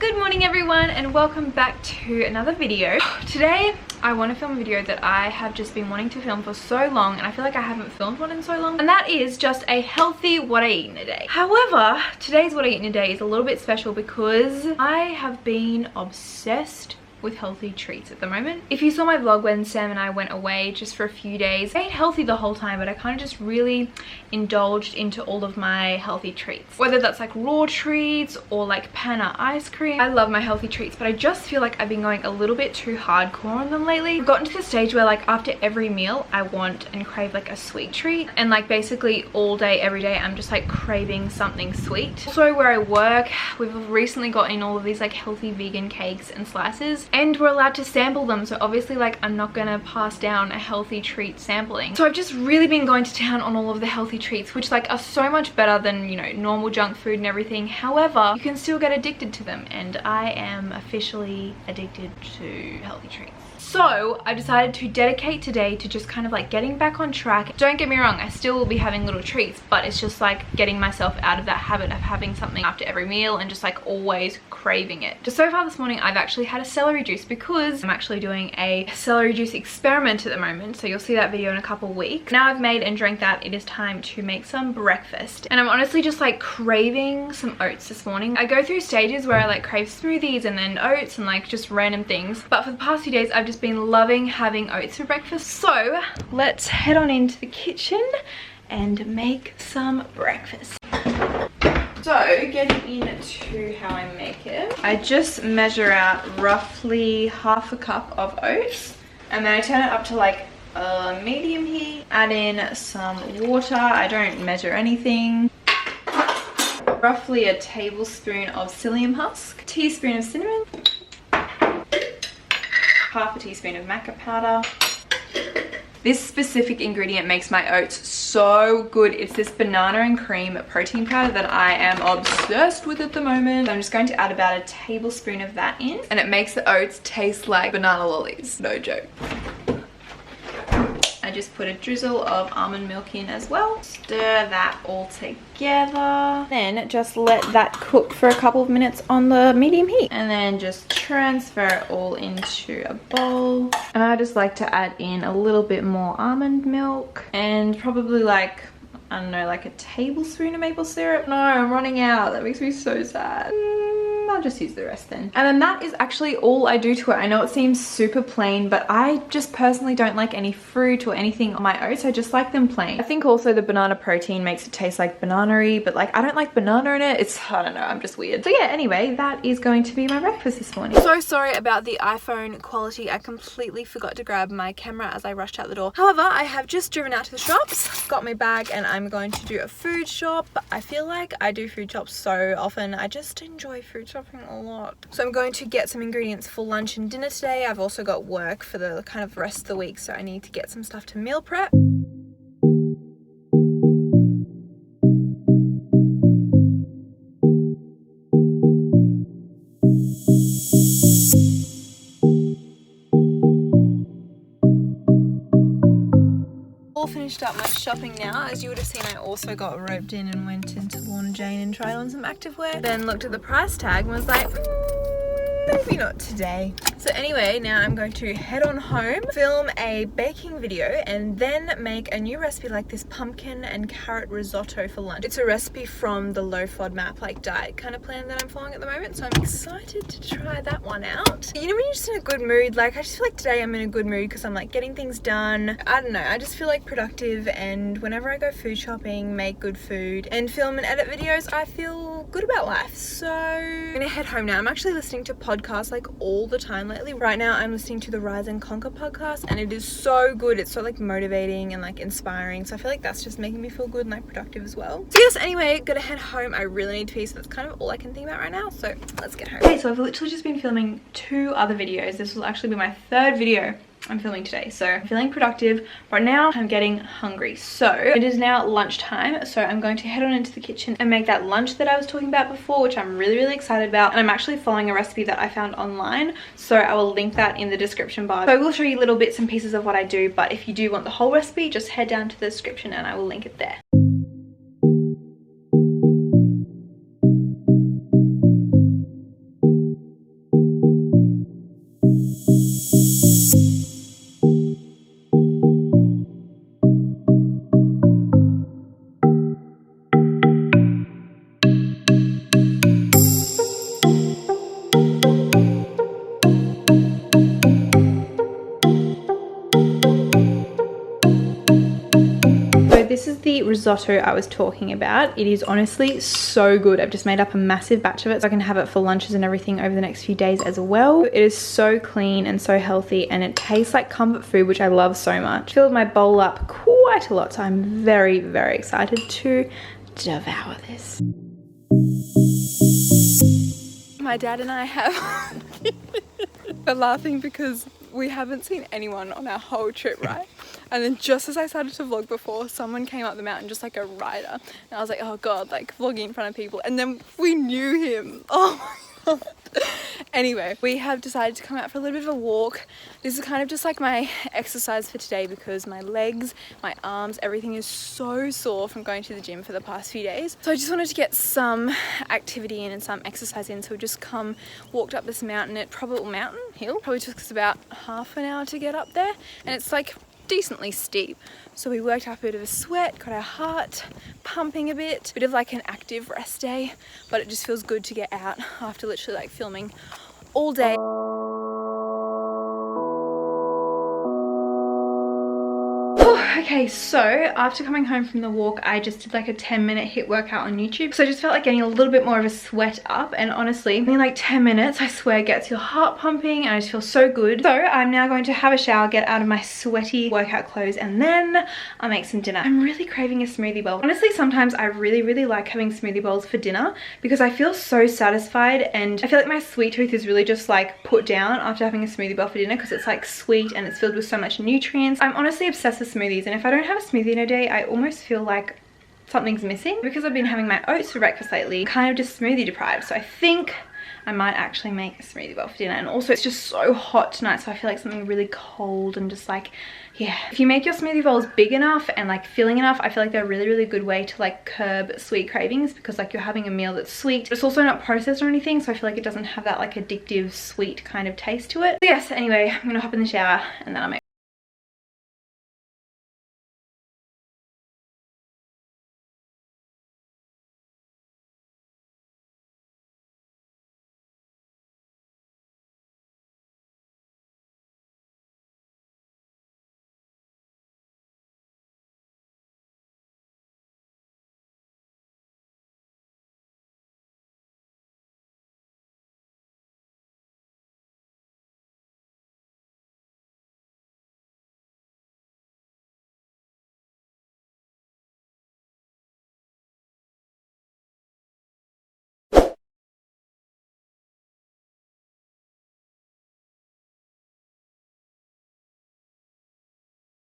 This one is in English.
Good morning everyone and welcome back to another video. Today I want to film a video that I have just been wanting to film for so long, and I feel like I haven't filmed one in so long, and that is just a healthy what I eat in a day. However, today's what I eat in a day is a little bit special because I have been obsessed with healthy treats at the moment. If you saw my vlog when Sam and I went away just for a few days, I ate healthy the whole time, but I kind of just really indulged into all of my healthy treats. Whether that's like raw treats or like panna ice cream. I love my healthy treats, but I just feel like I've been going a little bit too hardcore on them lately. I've gotten to the stage where like after every meal I want and crave like a sweet treat, and like basically all day every day I'm just like craving something sweet. So where I work, we've recently got in all of these like healthy vegan cakes and slices, and we're allowed to sample them, so obviously like I'm not gonna pass down a healthy treat sampling. So I've just really been going to town on all of the healthy treats, which like are so much better than, you know, normal junk food and everything. However, you can still get addicted to them, and I am officially addicted to healthy treats. So I decided to dedicate today to just kind of like getting back on track. Don't get me wrong, I still will be having little treats, but it's just like getting myself out of that habit of having something after every meal and just like always craving it. Just so far this morning I've actually had a celery juice because I'm actually doing a celery juice experiment at the moment, so you'll see that video in a couple weeks. Now I've made and drank that, it is time to make some breakfast, and I'm honestly just like craving some oats this morning. I go through stages where I like crave smoothies and then oats and like just random things, but for the past few days I've just been loving having oats for breakfast. So let's head on into the kitchen and make some breakfast. So getting into how I make it, I just measure out roughly half a cup of oats, and then I turn it up to like a medium heat, add in some water. I don't measure anything. Roughly a tablespoon of psyllium husk, a teaspoon of cinnamon, half a teaspoon of maca powder. This specific ingredient makes my oats so good. It's this banana and cream protein powder that I am obsessed with at the moment. I'm just going to add about a tablespoon of that in, and it makes the oats taste like banana lollies. No joke. I just put a drizzle of almond milk in as well. Stir that all together. Then just let that cook for a couple of minutes on the medium heat. And then just transfer it all into a bowl. And I just like to add in a little bit more almond milk and probably like, I don't know, like a tablespoon of maple syrup. No, I'm running out. That makes me so sad. I'll just use the rest then. And then that is actually all I do to it. I know it seems super plain, but I just personally don't like any fruit or anything on my oats. I just like them plain. I think also the banana protein makes it taste like banana-y, but like I don't like banana in it. I don't know, I'm just weird. So yeah, anyway, that is going to be my breakfast this morning. So sorry about the iPhone quality. I completely forgot to grab my camera as I rushed out the door. However, I have just driven out to the shops, got my bag, and I'm going to do a food shop. I feel like I do food shops so often. I just enjoy food shopping a lot. So I'm going to get some ingredients for lunch and dinner today. I've also got work for the kind of rest of the week, so I need to get some stuff to meal prep. Finished up my shopping now. As you would have seen, I also got roped in and went into Lorna Jane and tried on some activewear. Then looked at the price tag and was like, maybe not today. So anyway, now I'm going to head on home, film a baking video, and then make a new recipe like this pumpkin and carrot risotto for lunch. It's a recipe from the low FODMAP like diet kind of plan that I'm following at the moment, so I'm excited to try that one out. You know when you're just in a good mood, like I just feel like today I'm in a good mood because I'm like getting things done. I don't know, I just feel like productive, and whenever I go food shopping, make good food, and film and edit videos, I feel good about life. So I'm gonna head home now. I'm actually listening to podcasts like all the time lately. Right now I'm listening to the Rise and Conquer podcast, and it is so good. It's so like motivating and like inspiring, so I feel like that's just making me feel good and like productive as well. So yes, anyway, gonna head home. I really need to pee, so that's kind of all I can think about right now, so let's get home. Okay, so I've literally just been filming 2 other videos. This will actually be my 3rd video I'm filming today, so I'm feeling productive. Right now I'm getting hungry, so it is now lunchtime, so I'm going to head on into the kitchen and make that lunch that I was talking about before, which I'm really excited about. And I'm actually following a recipe that I found online, so I will link that in the description bar. So I will show you little bits and pieces of what I do, but if you do want the whole recipe, just head down to the description and I will link it there. the risotto I was talking about. It is honestly so good. I've just made up a massive batch of it so I can have it for lunches and everything over the next few days as well. It is so clean and so healthy, and it tastes like comfort food, which I love so much. Filled my bowl up quite a lot, so I'm very, very excited to devour this. My dad and I have we're laughing because we haven't seen anyone on our whole trip, right? And then just as I started to vlog before, someone came up the mountain, just like a rider, and I was like, oh god, like vlogging in front of people, and then we knew him. Oh my god. Anyway, we have decided to come out for a little bit of a walk. This is kind of just like my exercise for today because my legs, my arms, everything is so sore from going to the gym for the past few days. So I just wanted to get some activity in and some exercise in. So we just walked up this mountain. Hill. Probably took us about half an hour to get up there, and it's like decently steep. So we worked up a bit of a sweat, got our heart pumping a bit of like an active rest day, but it just feels good to get out after literally like filming all day. Okay, so after coming home from the walk, I just did like a 10-minute HIIT workout on YouTube. So I just felt like getting a little bit more of a sweat up, and honestly, in like 10 minutes, I swear, gets your heart pumping and I just feel so good. So I'm now going to have a shower, get out of my sweaty workout clothes, and then I'll make some dinner. I'm really craving a smoothie bowl. Honestly, sometimes I really like having smoothie bowls for dinner because I feel so satisfied, and I feel like my sweet tooth is really just like put down after having a smoothie bowl for dinner because it's like sweet and it's filled with so much nutrients. I'm honestly obsessed with smoothies, and if I don't have a smoothie in a day, I almost feel like something's missing. Because I've been having my oats for breakfast lately, kind of just smoothie deprived. So I think I might actually make a smoothie bowl for dinner. And also it's just so hot tonight, so I feel like something really cold and just like, yeah. If you make your smoothie bowls big enough and like filling enough, I feel like they're a really good way to like curb sweet cravings, because like you're having a meal that's sweet, but it's also not processed or anything, so I feel like it doesn't have that like addictive sweet kind of taste to it. So yes, anyway, I'm gonna hop in the shower and then I'll make